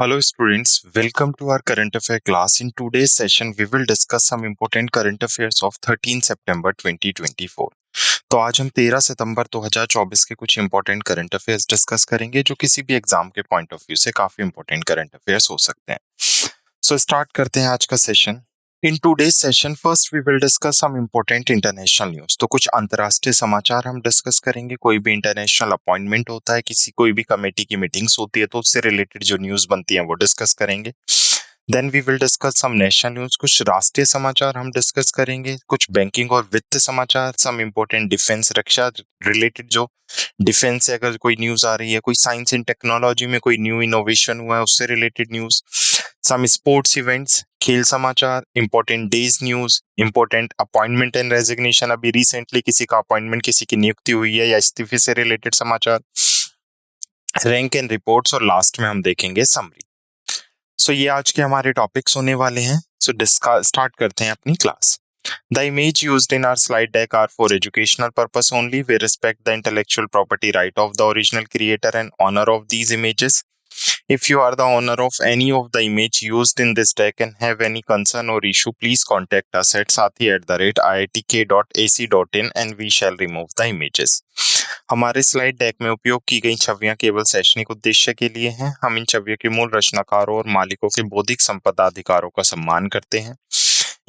Hello students, welcome to our current affair class. In today's session, we will discuss some important current affairs of 13 September 2024. तो आज हम 13 सितंबर 2024 के कुछ important current affairs discuss करेंगे जो किसी भी एग्जाम के पॉइंट ऑफ व्यू से काफी इंपॉर्टेंट करंट अफेयर्स हो सकते हैं। सो स्टार्ट करते हैं आज का session. In today's session first we will discuss some important international news. तो कुछ अंतर्राष्ट्रीय समाचार हम डिस्कस करेंगे। कोई भी इंटरनेशनल अपॉइंटमेंट होता है, कोई भी कमेटी की मीटिंग्स होती है तो उससे रिलेटेड जो न्यूज बनती है वो डिस्कस करेंगे। Then we will discuss some national news, कुछ राष्ट्रीय समाचार हम डिस्कस करेंगे, कुछ बैंकिंग और वित्त समाचार, सम इम्पोर्टेंट डिफेंस रक्षा रिलेटेड जो डिफेंस से अगर कोई न्यूज आ रही है, कोई साइंस एंड टेक्नोलॉजी में कोई न्यू इनोवेशन हुआ है उससे related news, some sports events, खेल समाचार, important days news, important appointment and resignation, अभी रिसेंटली किसी का अपॉइंटमेंट, किसी की नियुक्ति हुई है या इस्तीफे से रिलेटेड समाचार, रैंक एंड रिपोर्ट्स, और लास्ट में हम देखेंगे समरी। सो ये आज के हमारे टॉपिक्स होने वाले हैं। सो स्टार्ट करते हैं अपनी class. The image used in our slide deck are for educational purpose only. We respect the intellectual property right of the original creator and honor of these images. If you are the owner of any of the image used in this deck and have any concern or issue, please contact us at sathi@iitk.ac.in and we shall remove the images. हमारे slide deck में उपयोग की गई छवियां केवल शैक्षणिक उद्देश्य के लिए हैं। हम इन छवियों के मूल रचनाकारों और मालिकों के बौद्धिक संपदा अधिकारों का सम्मान करते हैं।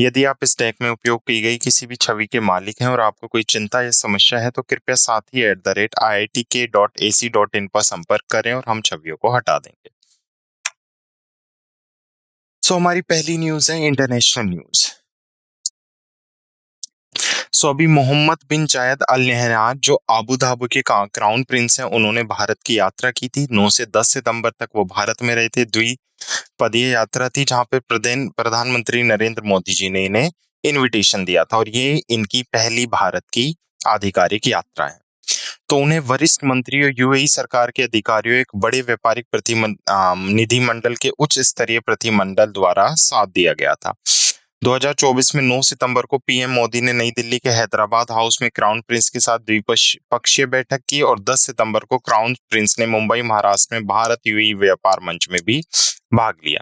यदि आप इस डेक में उपयोग की गई किसी भी छवि के मालिक हैं और आपको कोई चिंता या समस्या है तो कृपया sathi@iitk.ac.in पर संपर्क करें और हम छवियों को हटा देंगे। सो हमारी पहली न्यूज है इंटरनेशनल न्यूज। सो अभी मोहम्मद बिन जायद अल नहयान जो अबू धाबी के क्राउन प्रिंस हैं, उन्होंने भारत की यात्रा की थी। 9 से 10 सितंबर तक वो भारत में रहे थे। द्विपदीय यात्रा थी जहां पे प्रधानमंत्री नरेंद्र मोदी जी ने इन्हें इनविटेशन दिया था और ये इनकी पहली भारत की आधिकारिक यात्रा है। तो उन्हें वरिष्ठ मंत्रियों, यूएई सरकार के अधिकारियों, एक बड़े व्यापारिक निधि मंडल के उच्च स्तरीय प्रतिनिधिमंडल द्वारा साथ दिया गया था। 2024 में 9 सितंबर को पीएम मोदी ने नई दिल्ली के हैदराबाद हाउस में क्राउन प्रिंस के साथ द्विपक्षीय बैठक की और 10 सितंबर को क्राउन प्रिंस ने मुंबई, महाराष्ट्र में भारत यूएई व्यापार मंच में भी भाग लिया।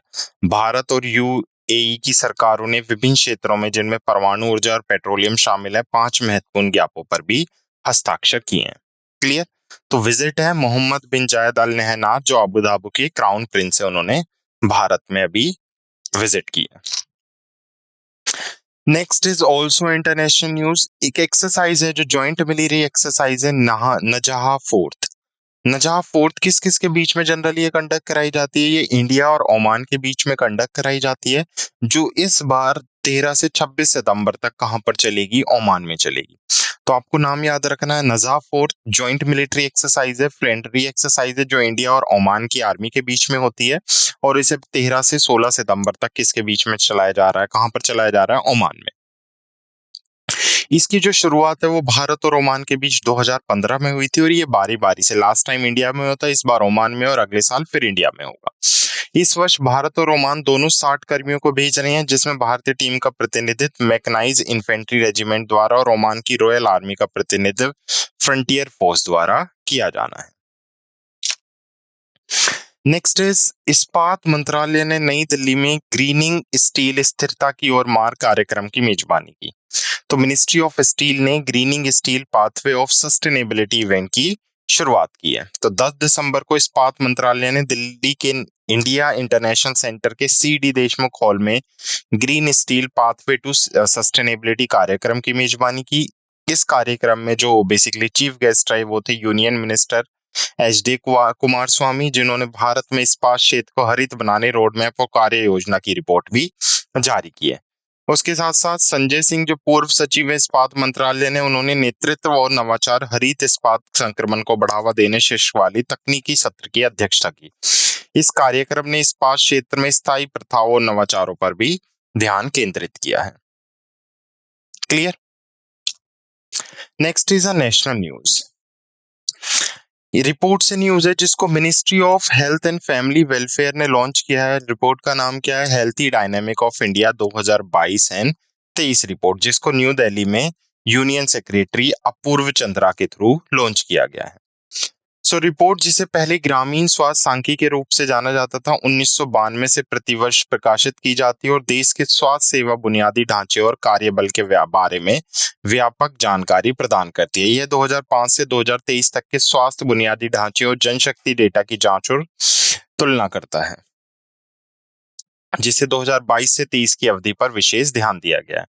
भारत और यूएई की सरकारों ने विभिन्न क्षेत्रों में, जिनमें परमाणु ऊर्जा और पेट्रोलियम शामिल है, 5 महत्वपूर्ण ज्ञापनों पर भी हस्ताक्षर किए हैं। क्लियर? तो विजिट है मोहम्मद बिन जायद अल नहयान जो अबू धाबी के क्राउन प्रिंस है, उन्होंने भारत में अभी विजिट किया। Next is also international news. एक एक्सरसाइज है जो ज्वाइंट मिलिट्री एक्सरसाइज है नजहा फोर्थ। नजहा फोर्थ किस किस के बीच में जनरली ये कंडक्ट कराई जाती है? ये इंडिया और ओमान के बीच में कंडक्ट कराई जाती है, जो इस बार 13 से 26 सितंबर तक कहां पर चलेगी? ओमान में चलेगी। तो आपको नाम याद रखना है, नजहा फोर्थ ज्वाइंट मिलिट्री एक्सरसाइज है, फ्रेंडली एक्सरसाइज है जो इंडिया और ओमान की आर्मी के बीच में होती है और इसे 13 से 16 सितंबर तक किसके बीच में चलाया जा रहा है? कहां पर चलाया जा रहा है? ओमान में। इसकी जो शुरुआत है वो भारत और ओमान के बीच 2015 में हुई थी और ये बारी बारी से, लास्ट टाइम इंडिया में होता, इस बार ओमान में और अगले साल फिर इंडिया में होगा। इस वर्ष भारत और ओमान दोनों 60 कर्मियों को भेज रहे हैं, जिसमें भारतीय टीम का प्रतिनिधित्व मैकेनाइज्ड इन्फेंट्री रेजिमेंट द्वारा और ओमान की रॉयल आर्मी का प्रतिनिधित्व फ्रंटियर फोर्स द्वारा किया जाना है। नेक्स्ट इज इस्पात मंत्रालय ने नई दिल्ली में ग्रीनिंग स्टील स्थिरता की ओर मार्ग कार्यक्रम की मेजबानी की। तो मिनिस्ट्री ऑफ स्टील ने grinning steel pathway of sustainability event की शुरुआत की है। तो 10 दिसंबर को इस्पात मंत्रालय ने दिल्ली के इंडिया इंटरनेशनल सेंटर के सीडी देशमुख हॉल में green steel pathway to sustainability कार्यक्रम की मेजबानी की। इस कार्यक्रम में जो बेसिकली चीफ गेस्ट रहे वो थे यूनियन मिनिस्टर एच.डी. कुमार स्वामी, जिन्होंने भारत में इस्पात क्षेत्र को हरित बनाने रोड मैप और कार्य योजना की रिपोर्ट भी जारी की है। उसके साथ साथ संजय सिंह जो पूर्व सचिव है इस्पात मंत्रालय ने, उन्होंने नेतृत्व और नवाचार हरित इस्पात संक्रमण को बढ़ावा देने शीर्षक वाली तकनीकी सत्र की अध्यक्षता की। इस कार्यक्रम ने इस्पात क्षेत्र में स्थायी प्रथाओं और नवाचारों पर भी ध्यान केंद्रित किया है। Clear? Next is a national news. ये रिपोर्ट से न्यूज है जिसको ministry of health and family welfare ने लॉन्च किया है। रिपोर्ट का नाम क्या है? Healthy dynamic of India 2022 and 23 report, जिसको न्यू दिल्ली में यूनियन सेक्रेटरी अपूर्व चंद्रा के थ्रू लॉन्च किया गया है। रिपोर्ट जिसे पहले ग्रामीण स्वास्थ्य सांख्यिकी के रूप से जाना जाता था 1992 से प्रतिवर्ष प्रकाशित की जाती है और देश के स्वास्थ्य सेवा बुनियादी ढांचे और कार्यबल के बारे में व्यापक जानकारी प्रदान करती है। यह 2005 से 2023 तक के स्वास्थ्य बुनियादी ढांचे और जनशक्ति डेटा की जांच और तुलना करता है, जिसे 2022 से 23 की अवधि पर विशेष ध्यान दिया गया है।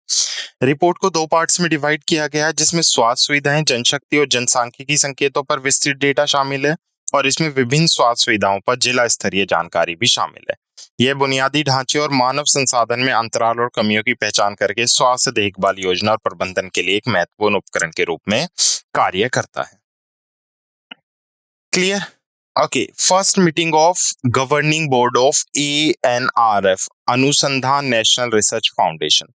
रिपोर्ट को 2 पार्ट्स में डिवाइड किया गया है, जिसमें स्वास्थ्य सुविधाएं, जनशक्ति और जनसांख्यिकी संकेतों पर विस्तृत डेटा शामिल है और इसमें विभिन्न स्वास्थ्य सुविधाओं पर जिला स्तरीय जानकारी भी शामिल है। यह बुनियादी ढांचे और मानव संसाधन में अंतराल और कमियों की पहचान करके स्वास्थ्य देखभाल योजना और प्रबंधन के लिए एक महत्वपूर्ण उपकरण के रूप में कार्य करता है। Clear? Okay, first meeting of governing board of ANRF, अनुसंधान नेशनल रिसर्च फाउंडेशन।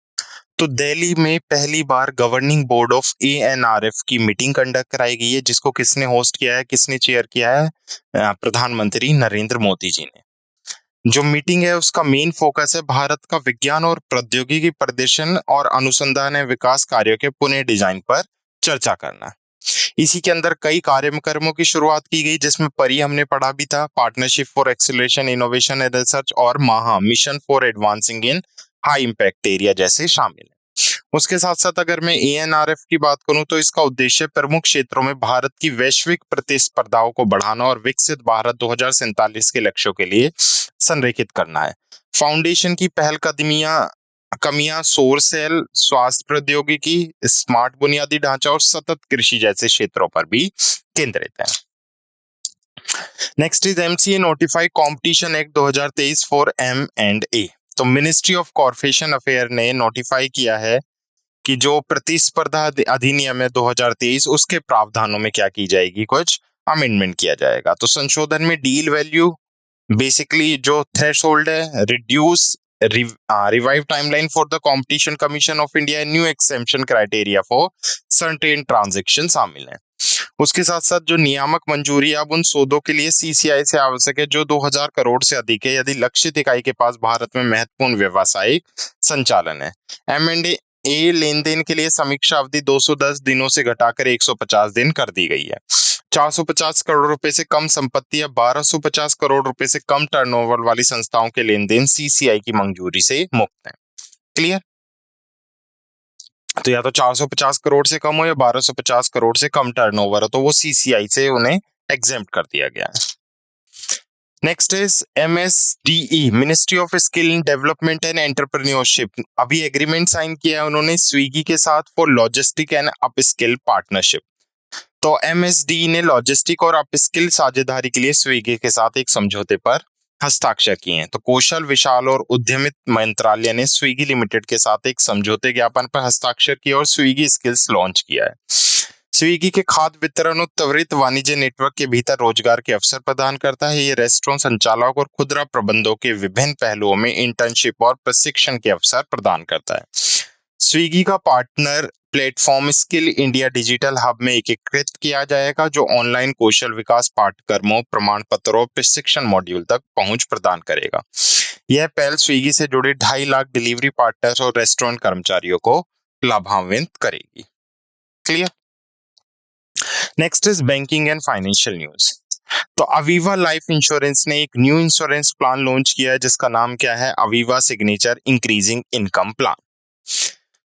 तो दिल्ली में पहली बार गवर्निंग बोर्ड ऑफ ANRF की मीटिंग कंडक्ट कराई गई है, जिसको किसने होस्ट किया है, किसने चेयर किया है? प्रधानमंत्री नरेंद्र मोदी जी ने। जो मीटिंग है उसका मेन फोकस है भारत का विज्ञान और प्रौद्योगिकी प्रदर्शन और अनुसंधान एवं विकास कार्यों के पुनः डिजाइन पर चर्चा करना। इसी के अंदर कई कार्यक्रमों की शुरुआत की गई, जिसमें परी हमने पढ़ा भी था, partnership for acceleration innovation and research और महा mission for advancing in high impact area जैसे शामिल है। उसके साथ साथ अगर मैं ANRF की बात करूं तो इसका उद्देश्य प्रमुख क्षेत्रों में भारत की वैश्विक प्रतिस्पर्धाओं को बढ़ाना और विकसित भारत 2047 के लक्ष्यों के लिए संरेखित करना है। फाउंडेशन की पहल कमियां सौर सेल, स्वास्थ्य प्रौद्योगिकी, स्मार्ट बुनियादी ढांचा और सतत कृषि जैसे क्षेत्रों पर भी केंद्रित है। Next is MCA notify competition act 2023 for M&A। तो मिनिस्ट्री ऑफ कॉर्पोरेशन अफेयर ने नोटिफाई किया है कि जो प्रतिस्पर्धा अधिनियम है 2023 उसके प्रावधानों में क्या की जाएगी, कुछ अमेंडमेंट किया जाएगा। तो संशोधन में डील वैल्यू, बेसिकली जो थ्रेशोल्ड है, reduce revive timeline for the competition commission of India, new exemption criteria for certain transaction शामिल है। उसके साथ साथ जो नियामक मंजूरी अब उन सौदों के लिए CCI से आवश्यक है जो 2000 करोड़ से अधिक है, यदि लक्षित इकाई के पास भारत में महत्वपूर्ण व्यवसायिक संचालन है। M&A लेन देन के लिए समीक्षा अवधि 210 दिनों से घटाकर 150 दिन कर दी गई है। 450 करोड़ रुपए से कम संपत्ति या 1250 करोड़ रुपए से कम टर्नओवर वाली संस्थाओं के लेन देन CCI की मंजूरी से मुक्त है। क्लियर? तो या तो 450 करोड़ से कम हो या 1250 करोड़ से कम टर्नओवर हो तो वो CCI से उन्हें एग्जेम्प्ट कर दिया गया है। Next is MSDE, ministry of skill development and entrepreneurship. अभी एग्रीमेंट साइन किया है उन्होंने स्विगी के साथ for logistic and upskill partnership. तो MSDE ने लॉजिस्टिक और अपस्किल साझेदारी के लिए स्विगी के साथ एक समझौते पर हस्ताक्षर किए हैं। तो कौशल, विशाल और उद्यमित मंत्रालय ने स्विगी लिमिटेड के साथ एक समझौते ज्ञापन पर हस्ताक्षर किया और स्विगी स्किल्स लॉन्च किया है। स्विगी के खाद्य वितरण और त्वरित वाणिज्य नेटवर्क के भीतर रोजगार के अवसर प्रदान करता है। ये रेस्टोरेंट संचालक और खुदरा प्रबंधकों के विभिन्न पहलुओं में इंटर्नशिप और प्रशिक्षण के अवसर प्रदान करता है। स्विगी का partner platform skill India digital hub में एकीकृत किया जाएगा, जो ऑनलाइन कौशल विकास पाठ्यक्रमों, प्रमाण पत्रों, प्रशिक्षण मॉड्यूल तक पहुंच प्रदान करेगा। यह पहल स्विगी से जुड़े 2.5 लाख डिलीवरी पार्टनर्स और रेस्टोरेंट कर्मचारियों को लाभान्वित करेगी। Clear? Next is banking and financial news. तो अवीवा लाइफ इंश्योरेंस ने एक न्यू इंश्योरेंस प्लान लॉन्च किया है, जिसका नाम क्या है? Aviva signature increasing income plan.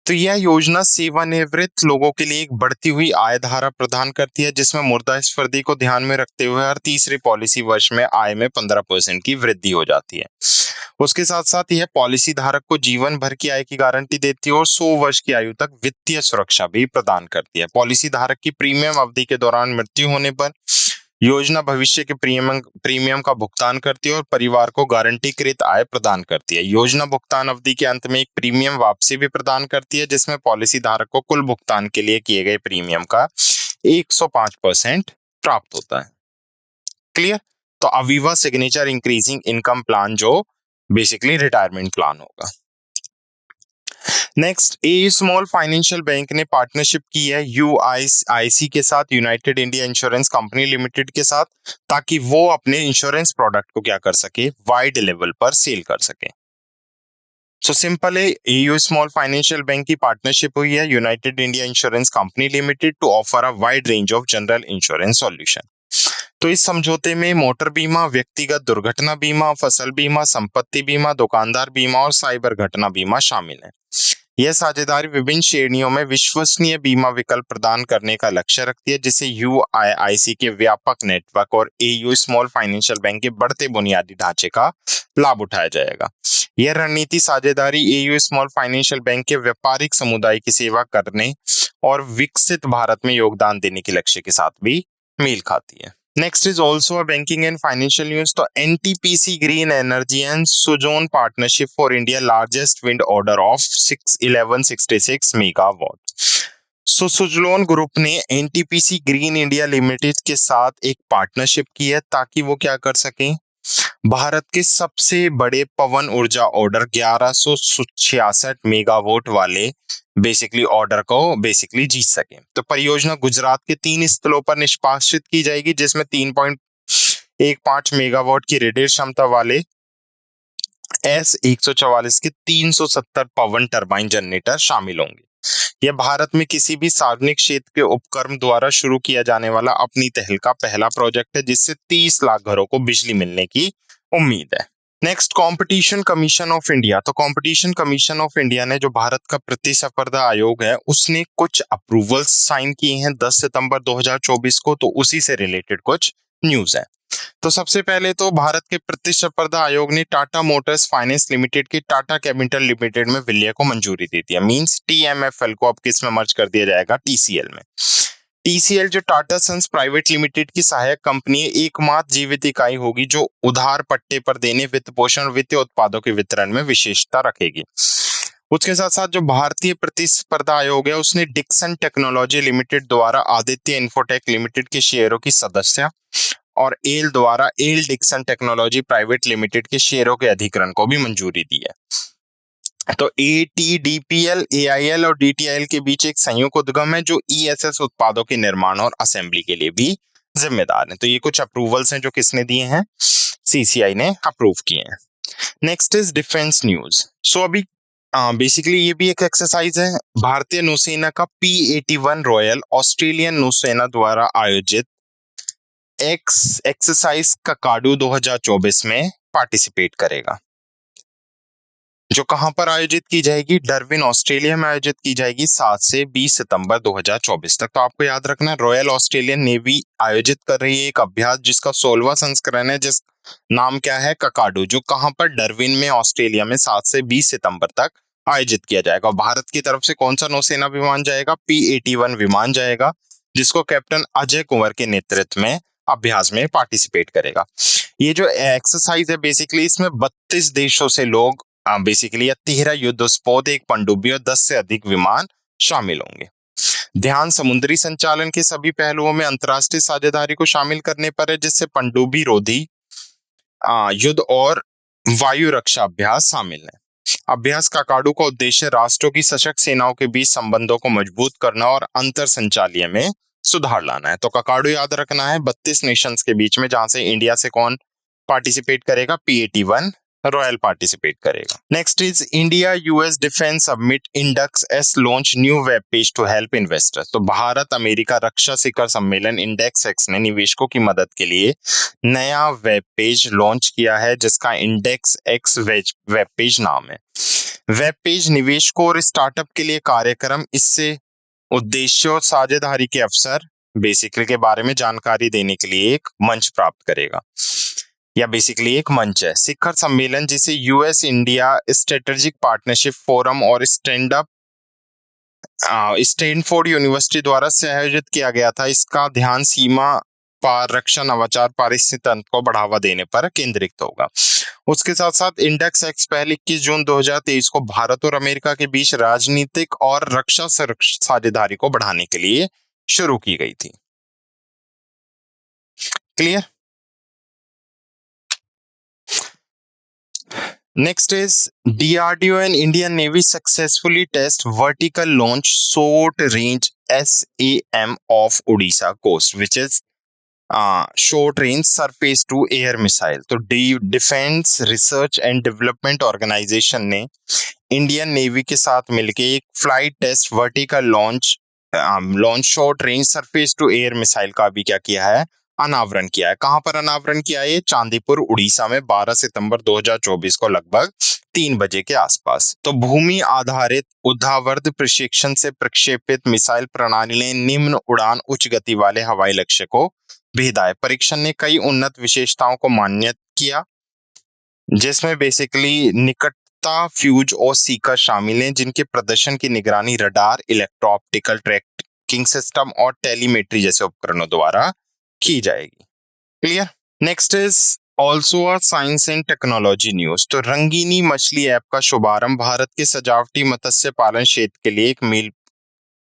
तो यह योजना सेवानिवृत्त लोगों के लिए एक बढ़ती हुई आय धारा प्रदान करती है, जिसमें मुद्रास्फीति को ध्यान में रखते हुए हर तीसरे पॉलिसी वर्ष में आय में 15% की वृद्धि हो जाती है। उसके साथ साथ यह पॉलिसी धारक को जीवन भर की आय की गारंटी देती है और 100 वर्ष की आयु तक वित्तीय सुरक्षा भी प्रदान करती है। पॉलिसी धारक की प्रीमियम अवधि के दौरान मृत्यु होने पर योजना भविष्य के प्रीमियम का भुगतान करती है और परिवार को गारंटीकृत आय प्रदान करती है। योजना भुगतान अवधि के अंत में एक प्रीमियम वापसी भी प्रदान करती है, जिसमें पॉलिसी धारक को कुल भुगतान के लिए किए गए प्रीमियम का 105% प्राप्त होता है। क्लियर? तो Aviva signature increasing income plan जो बेसिकली रिटायरमेंट प्लान होगा। नेक्स्ट, ए स्मॉल फाइनेंशियल बैंक ने पार्टनरशिप की है UIC के साथ, United India insurance company limited के साथ, ताकि वो अपने इंश्योरेंस प्रोडक्ट को क्या कर सके? वाइड लेवल पर सेल कर सके। सो सिंपल है, एयू स्मॉल फाइनेंशियल बैंक की पार्टनरशिप हुई है United India insurance company limited to offer a wide range of general insurance solution. तो इस समझौते में मोटर बीमा, व्यक्तिगत दुर्घटना बीमा, फसल बीमा, संपत्ति बीमा, दुकानदार बीमा और साइबर घटना बीमा शामिल है। यह साझेदारी विभिन्न श्रेणियों में विश्वसनीय बीमा विकल्प प्रदान करने का लक्ष्य रखती है, जिससे यूआईआईसी के व्यापक नेटवर्क और एयू स्मॉल फाइनेंशियल बैंक के बढ़ते बुनियादी ढांचे का लाभ उठाया जाएगा। यह रणनीति साझेदारी एयू स्मॉल फाइनेंशियल बैंक के व्यापारिक समुदाय की सेवा करने और विकसित भारत में योगदान देने के लक्ष्य के साथ भी मेल खाती है। Next is also a banking and financial news. तो NTPC Green Energy and Suzlon Partnership for India largest wind order of 1166 megawatt. So Suzlon group ने NTPC ग्रीन इंडिया लिमिटेड के साथ एक पार्टनरशिप की है ताकि वो क्या कर सकें, भारत के सबसे बड़े पवन ऊर्जा ऑर्डर 1166 मेगावाट वाले बेसिकली ऑर्डर को बेसिकली जीत सके। तो परियोजना गुजरात के 3 स्थलों पर निष्पादित की जाएगी, जिसमें 3.15 मेगावाट की रेडियर क्षमता वाले S144 के 370 पवन टरबाइन जनरेटर शामिल होंगे। यह भारत में किसी भी सार्वजनिक क्षेत्र के उपक्रम द्वारा शुरू किया जाने वाला अपनी पहल का पहला प्रोजेक्ट है, जिससे 30 लाख घरों को बिजली मिलने की उम्मीद है। Next, competition commission of India. तो कंपटीशन कमीशन ऑफ इंडिया ने, जो भारत का प्रतिस्पर्धा आयोग है, उसने कुछ अप्रूवल्स साइन किए हैं 10 सितंबर 2024 को। तो उसी से रिलेटेड कुछ न्यूज है। तो सबसे पहले तो भारत के प्रतिस्पर्धा आयोग ने टाटा मोटर्स फाइनेंस लिमिटेड की टाटा कैपिटल लिमिटेड में विलय को मंजूरी दे दिया। मींस TMFL को अब किस में मर्ज कर दिया जाएगा, TCL में। TCL जो टाटा सन्स प्राइवेट लिमिटेड की सहायक कंपनी है, एकमात्र जीवित इकाई होगी जो उधार पट्टे पर देने, वित्त पोषण और वित्तीय उत्पादों के वितरण में विशेषता रखेगी। उसके साथ साथ जो भारतीय प्रतिस्पर्धा आयोग है, उसने डिक्सन टेक्नोलॉजी लिमिटेड द्वारा आदित्य इंफोटेक लिमिटेड के शेयरों की सदस्य और एल द्वारा L Dixon technology private limited के शेयरों के अधिग्रहण को भी मंजूरी दी है। तो ATDPL, AIL और DTIL के बीच एक संयुक्त उद्यम है जो ESS उत्पादों के निर्माण और असेंबली के लिए भी जिम्मेदार है। तो ये कुछ अप्रूवल्स हैं जो किसने दिए हैं, CCI ने अप्रूव किए हैं। Next is defence news. So अभी बेसिकली ये भी एक एक्सरसाइज है। भारतीय नौसेना का P-81 रॉयल ऑस्ट्रेलियन नौसेना द्वारा आयोजित एक्सरसाइज ककाडू 2024 में पार्टिसिपेट करेगा, जो कहां पर आयोजित की जाएगी, डार्विन ऑस्ट्रेलिया में आयोजित की जाएगी 7 से 20 सितंबर 2024 तक। तो आपको याद रखना है, रॉयल ऑस्ट्रेलियन नेवी आयोजित कर रही है एक अभ्यास जिसका 16वां संस्करण है, जिस नाम क्या है, ककाडू, जो कहां पर डार्विन में ऑस्ट्रेलिया में 7 से 20 सितंबर तक आयोजित किया जाएगा। भारत की तरफ से कौन सा नौसेना विमान जाएगा, P-81 विमान जाएगा, जिसको कैप्टन अजय कुंवर के नेतृत्व में अभ्यास में पार्टिसिपेट करेगा। ये जो एक्सरसाइज है बेसिकली, इसमें 32 देशों से लोग बेसिकली 13 युद्धस्पोत, एक पनडुब्बी और 10 से अधिक विमान शामिल होंगे। ध्यान समुद्री संचालन के सभी पहलुओं में अंतर्राष्ट्रीय साझेदारी को शामिल करने पर है, जिससे पनडुब्बी रोधी युद्ध और वायु रक्षा अभ्यास शामिल है। अभ्यास ककाडू का उद्देश्य राष्ट्रों की सशक्त सेनाओं के बीच संबंधों को मजबूत करना और अंतर संचालीय में सुधार लाना है। तो ककाडू याद रखना है 32 नेशंस के बीच में, जहां से इंडिया से कौन पार्टिसिपेट करेगा, P-81 रॉयल पार्टिसिपेट करेगा। Next is India US defence submit index S launch new web page to help investors. तो भारत अमेरिका रक्षा शिखर सम्मेलन इंडेक्स एक्स ने निवेशकों की मदद के लिए नया वेब पेज लॉन्च किया है, जिसका इंडेक्स एक्स वेब पेज नाम है। वेब पेज निवेशकों और स्टार्टअप के लिए कार्यक्रम, इससे उद्देश्य और साझेदारी के अवसर बेसिकली के बारे में जानकारी देने के लिए एक मंच प्राप्त करेगा, या बेसिकली एक मंच है। शिखर सम्मेलन, जिसे US India strategic partnership forum और स्टैनफोर्ड यूनिवर्सिटी द्वारा आयोजित किया गया था। इसका ध्यान सीमा पार रक्षा, नवाचार, पारिस्थितिक तंत्र को बढ़ावा देने पर केंद्रित होगा। उसके साथ साथ इंडेक्स एक्स पहले 21 जून 2023 को भारत और अमेरिका के बीच राजनीतिक और रक्षा साझेदारी को बढ़ाने के लिए शुरू की गई थी। Clear? Next is DRDO and Indian Navy successfully test vertical launch short range SAM off Odisha coast, which is short range surface to air missile. तो defence research and development organisation ने इंडियन नेवी के साथ मिलकर एक flight test vertical launch short range surface to air missile का भी क्या किया है, अनावरण किया है। कहां पर अनावरण किया है? चांदीपुर उड़ीसा में 12 सितंबर 2024 को लगभग 3 बजे के आसपास। तो भूमि आधारित ऊर्ध्वाधर प्रशिक्षण से प्रक्षेपित मिसाइल प्रणाली ने निम्न उड़ान उच्च गति वाले हवाई लक्ष्य को भेदा है। परीक्षण ने कई उन्नत विशेषताओं को मान्य किया, जिसमें बेसिकली निकटता, फ्यूज और सीकर शामिल हैं, जिनके प्रदर्शन की निगरानी radar, electro optical tracking system और टेलीमेट्री जैसे उपकरणों द्वारा की जाएगी। Clear? Next is also a science and technology news. तो रंगीनी मछली ऐप का शुभारंभ भारत के सजावटी मत्स्य पालन क्षेत्र के लिए एक मील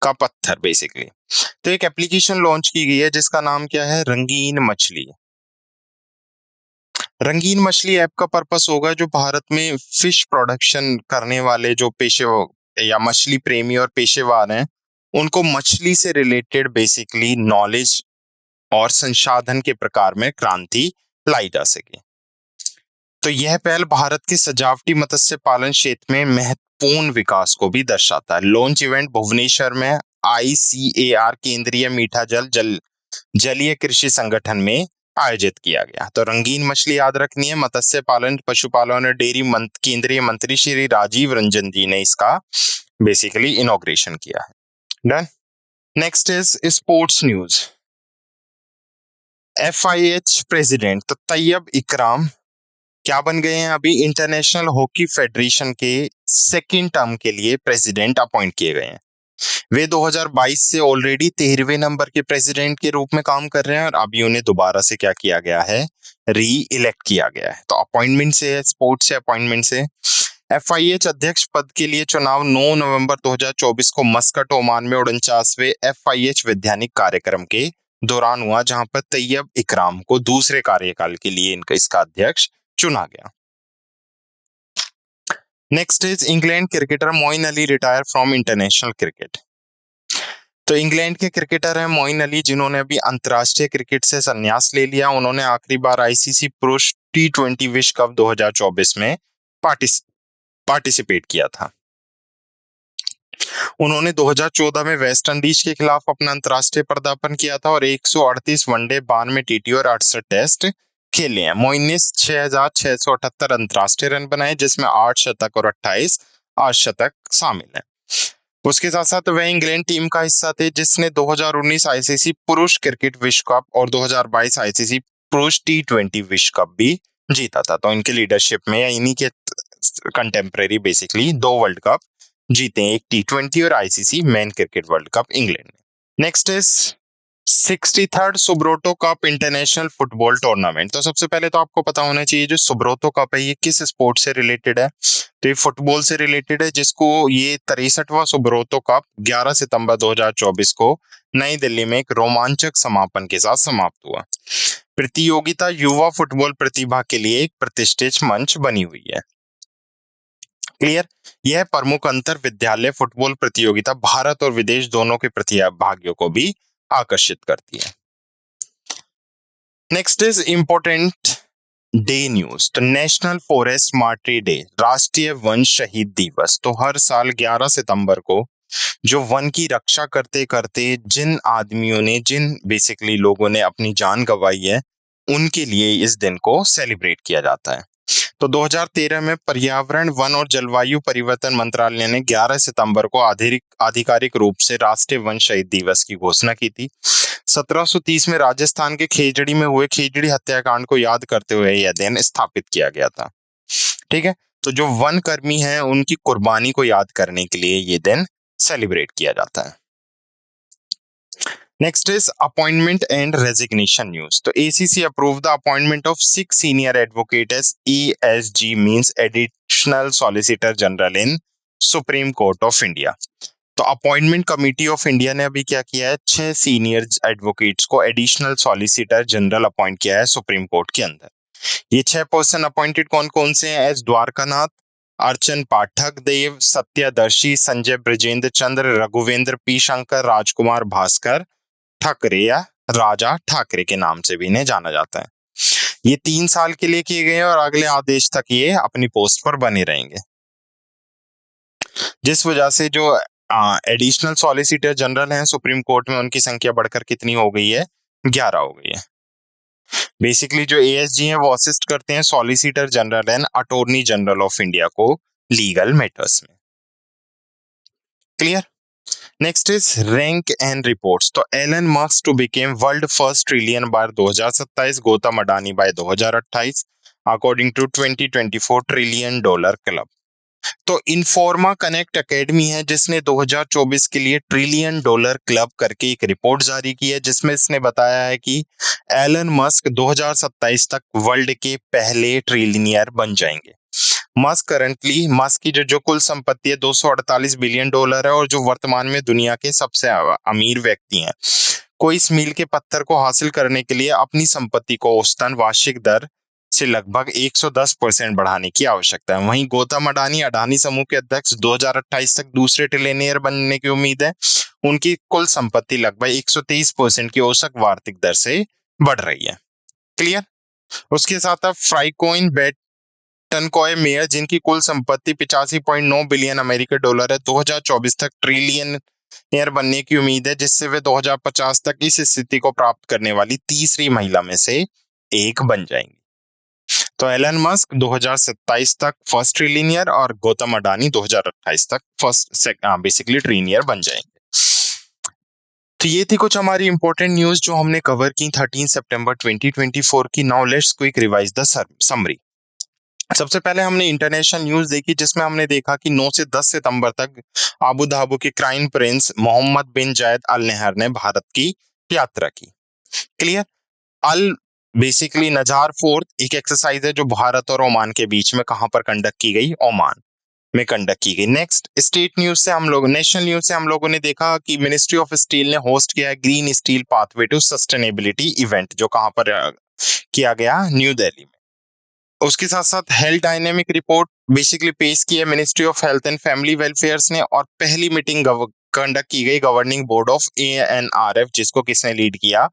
का पत्थर बेसिकली। तो एक एप्लीकेशन लॉन्च की गई है जिसका नाम क्या है? रंगीन मछली। रंगीन मछली ऐप का पर्पस होगा जो भारत में फिश प्रोडक्शन करने वाले जो पेशे या मछली प्रेमी और पेशेवर हैं, उनको मछली से रिलेटेड बेसिकली नॉलेज और संसाधन के प्रकार में क्रांति लाई जा सके। तो यह पहल भारत के सजावटी मत्स्य पालन क्षेत्र में महत्वपूर्ण विकास को भी दर्शाता है। लॉन्च इवेंट भुवनेश्वर में ICAR केंद्रीय मीठा जलीय कृषि संगठन में आयोजित किया गया। तो रंगीन मछली याद रखनी है। मत्स्य पालन, पशुपालन और डेयरी केंद्रीय मंत्री श्री राजीव रंजन जी ने इसका बेसिकली इनॉग्रेशन किया है। Done. Next is sports news. FIH president तो तैयब इकराम क्या बन गए हैं? अभी इंटरनेशनल हॉकी फेडरेशन के सेकेंड टर्म के लिए प्रेसिडेंट अपॉइंट किए गए हैं। वे 2022 से ऑलरेडी 13वें नंबर के प्रेसिडेंट के रूप में काम कर रहे हैं और अभी उन्हें दोबारा से क्या किया गया है? री इलेक्ट किया गया है। तो अपॉइंटमेंट से है, स्पोर्ट्स से अपॉइंटमेंट से। FIH अध्यक्ष पद के लिए चुनाव 9 नवंबर 2024 को मस्कट, ओमान में 49वें FIH वैधानिक कार्यक्रम के दौरान हुआ, जहां पर तैयब इकराम को दूसरे कार्यकाल के लिए इसका अध्यक्ष चुना गया। Next is England cricketer Moeen Ali retire from international cricket. तो इंग्लैंड के क्रिकेटर हैं मोइन अली, जिन्होंने अभी अंतरराष्ट्रीय क्रिकेट से संन्यास ले लिया। उन्होंने आखिरी बार ICC पुरुष T20 विश्व कप 2024 में पार्टिसिपेट किया था। उन्होंने 2014 में वेस्ट इंडीज के खिलाफ अपना अंतरराष्ट्रीय पदार्पण किया था और 138 वनडे, 92 T20 और 68 टेस्ट खेले हैं। मोइन ने 6,678 अंतरराष्ट्रीय रन बनाए, जिसमें 8 शतक और 28 अर्धशतक शामिल हैं। उसके साथ साथ वह इंग्लैंड टीम का हिस्सा थे जिसने 2019 ICC पुरुष क्रिकेट विश्व कप और 2022 ICC पुरुष T20 विश्व कप भी जीता था। तो इनके लीडरशिप में या इन्हीं के कंटेम्परेरी बेसिकली 2 वर्ल्ड कप जीते हैं, एक T20 और ICC men cricket world cup England ने। Next is 63rd Subroto cup international football tournament. तो सबसे पहले तो आपको पता होना चाहिए जो सुब्रोटो कप है ये किस स्पोर्ट से रिलेटेड है? तो ये फुटबॉल से रिलेटेड है, जिसको ये 63वां सुब्रोटो कप 11 सितंबर 2024 को नई दिल्ली में एक रोमांचक समापन के साथ समाप्त हुआ। प्रतियोगिता युवा फुटबॉल प्रतिभा के लिए एक प्रतिष्ठित मंच बनी हुई है। क्लियर? यह प्रमुख अंतर विद्यालय फुटबॉल प्रतियोगिता भारत और विदेश दोनों के प्रतिभागियों को भी आकर्षित करती है। Next is important day news. तो नेशनल फॉरेस्ट मार्टरी डे, राष्ट्रीय वन शहीद दिवस। तो हर साल 11 सितंबर को जो वन की रक्षा करते करते जिन आदमियों ने, जिन बेसिकली लोगों ने अपनी जान गंवाई है, उनके लिए इस दिन को सेलिब्रेट किया जाता है। तो 2013 में पर्यावरण, वन और जलवायु परिवर्तन मंत्रालय ने 11 सितंबर को आधिकारिक रूप से राष्ट्रीय वन शहीद दिवस की घोषणा की थी। 1730 में राजस्थान के खेजड़ी में हुए खेजड़ी हत्याकांड को याद करते हुए यह दिन स्थापित किया गया था। ठीक है, तो जो वन कर्मी हैं उनकी कुर्बानी को याद करने के लिए ये दिन सेलिब्रेट किया जाता है। Next is appointment and resignation news. तो ACC approved the appointment of 6 senior advocate as ESG means Additional Solicitor General in Supreme Court of India। तो अपॉइंटमेंट कमेटी ऑफ इंडिया ने अभी क्या किया है? 6 सीनियर एडवोकेट्स को एडिशनल सॉलिसिटर जनरल अपॉइंट किया है सुप्रीम कोर्ट के अंदर। ये 6 पर्सन अपॉइंटेड कौन कौन से हैं? एस द्वारकानाथ, अर्चन पाठक देव, सत्यदर्शी, संजय ब्रजेंद्र चंद्र, रघुवेंद्र P शंकर, राजकुमार भास्कर ठाकरे या राजा ठाकरे के नाम से भी इन्हें जाना जाता है। ये 3 साल के लिए किए गए और अगले आदेश तक ये अपनी पोस्ट पर बने रहेंगे, जिस वजह से जो एडिशनल सॉलिसिटर जनरल हैं सुप्रीम कोर्ट में, उनकी संख्या बढ़कर कितनी हो गई है? 11 हो गई है। बेसिकली जो एएसजी है वो असिस्ट करते हैं solicitor general and attorney general of India को लीगल मैटर्स में। Clear. Next is rank and reports. तो Elon Musk to became world first trillion by 2027, Gautam Adani by 2028 according to 2024 trillion dollar club. तो Informa connect academy है जिसने 2024 के लिए trillion dollar club करके एक रिपोर्ट जारी की है, जिसमें इसने बताया है कि एलन मस्क 2027 तक वर्ल्ड के पहले ट्रिलियनियर बन जाएंगे। मस्क की जो कुल संपत्ति है 248 बिलियन डॉलर है और जो वर्तमान में दुनिया के सबसे अमीर व्यक्ति हैं। को इस मील के पत्थर को हासिल करने के लिए अपनी संपत्ति को औसतन वार्षिक दर से लगभग 110% बढ़ाने की आवश्यकता है। वहीं गौतम अडानी अडानी समूह के अध्यक्ष 2028 तक दूसरे ट्रिलियनियर बनने की उम्मीद है। उनकी कुल संपत्ति लगभग 123% की औसत वार्षिक दर से बढ़ रही है। क्लियर। उसके साथ अब फ्राइकोइन टनकॉय मेयर जिनकी कुल संपत्ति 85.9 बिलियन अमेरिकी डॉलर है, 2024 तक ट्रिलियनियर बनने की उम्मीद है, जिससे वे 2050 तक इस स्थिति को प्राप्त करने वाली तीसरी महिला में से एक बन जाएंगी। तो एलन मस्क 2027 तक फर्स्ट ट्रिलियनियर और गौतम अडानी 2028 तक बेसिकली ट्रिलियनियर बन जाएंगे। तो ये थी कुछ हमारी इंपॉर्टेंट न्यूज जो हमने कवर की 13 सितंबर 2024 की। Now let's quick revise the summary. सबसे पहले हमने इंटरनेशनल न्यूज देखी जिसमें हमने देखा कि 9 से 10 सितंबर तक अबू धाबी के क्राउन प्रिंस मोहम्मद बिन जायद अल नहयान ने भारत की यात्रा की। क्लियर। अल बेसिकली नजार फोर्थ एक एक्सरसाइज है जो भारत और ओमान के बीच में कहां पर कंडक्ट की गई, ओमान में कंडक्ट की गई। नेक्स्ट नेशनल न्यूज से हम लोगों ने देखा कि मिनिस्ट्री ऑफ स्टील ने होस्ट किया green steel pathway to sustainability event, जो कहां पर किया गया, न्यू दिल्ली में। उसके साथ साथ हेल्थ डायनेमिक रिपोर्ट बेसिकली पेश की है ministry of health and family welfares ने, और पहली मीटिंग कंडक्ट की गई गवर्निंग बोर्ड ऑफ ANRF, जिसको किसने लीड किया,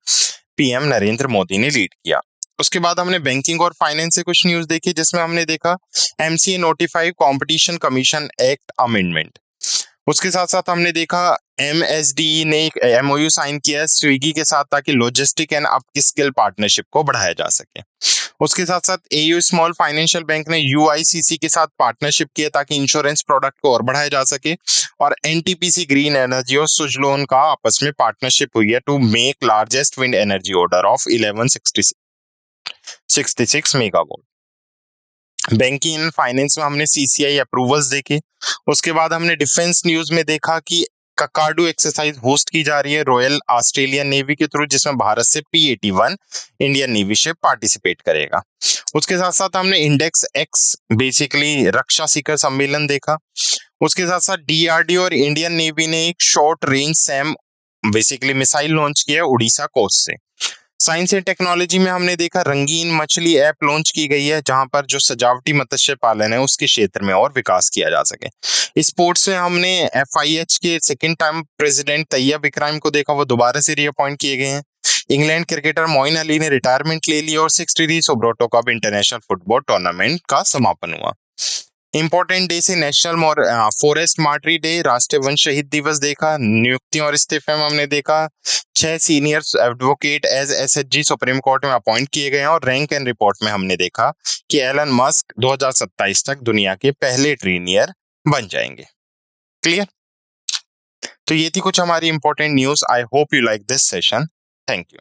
PM नरेंद्र मोदी ने लीड किया। उसके बाद हमने बैंकिंग और फाइनेंस से कुछ न्यूज देखी जिसमें हमने देखा MCA notify competition commission act amendment. उसके साथ साथ हमने देखा MSDE ने एक MOU साइन किया है स्विगी के साथ ताकि लॉजिस्टिक एंड अपस्किल पार्टनरशिप को बढ़ाया जा सके। उसके साथ साथ AU स्मॉल फाइनेंशियल बैंक ने UICC के साथ पार्टनरशिप किया ताकि इंश्योरेंस प्रोडक्ट को और बढ़ाया जा सके। और NTPC ग्रीन एनर्जी और सुजलोन का आपस में पार्टनरशिप हुई है to make largest wind energy order of 1166 megawatt. Banking and finance में हमने CCI अप्रूवल्स देखे। उसके बाद हमने डिफेंस न्यूज में देखा कि ककार्डू एक्सरसाइज होस्ट की जा रही है रॉयल ऑस्ट्रेलियन नेवी के थ्रू, जिसमें भारत से P-81 Indian navy ship participate करेगा। उसके साथ साथ हमने इंडेक्स एक्स बेसिकली रक्षा शिखर सम्मेलन देखा। उसके साथ साथ DRDO और इंडियन नेवी ने एक short range Sam basically missile launch किया उड़ीसा कोस्ट से। साइंस एंड टेक्नोलॉजी में हमने देखा रंगीन मछली ऐप लॉन्च की गई है, जहां पर जो सजावटी मत्स्य पालन है उसके क्षेत्र में और विकास किया जा सके। स्पोर्ट्स में हमने FIH के सेकंड टाइम प्रेसिडेंट तैयब इकराम को देखा, वो दोबारा से रीअपॉइंट किए गए हैं। इंग्लैंड क्रिकेटर मोइन अली ने रिटायरमेंट ले ली और 63 सोब्रोटो कप इंटरनेशनल फुटबॉल टूर्नामेंट का समापन हुआ। इंपॉर्टेंट डे से नेशनल फॉरेस्ट मार्टरी डे, राष्ट्रीय वन शहीद दिवस देखा। नियुक्तियों और इस्तीफे में हमने देखा 6 senior advocate as SHG supreme court में अपॉइंट किए गए हैं। और रैंक एंड रिपोर्ट में हमने देखा कि एलन मस्क 2027 तक दुनिया के पहले ट्रिलियनियर बन जाएंगे। क्लियर। तो ये थी कुछ हमारी important news. I hope you like this session. Thank you.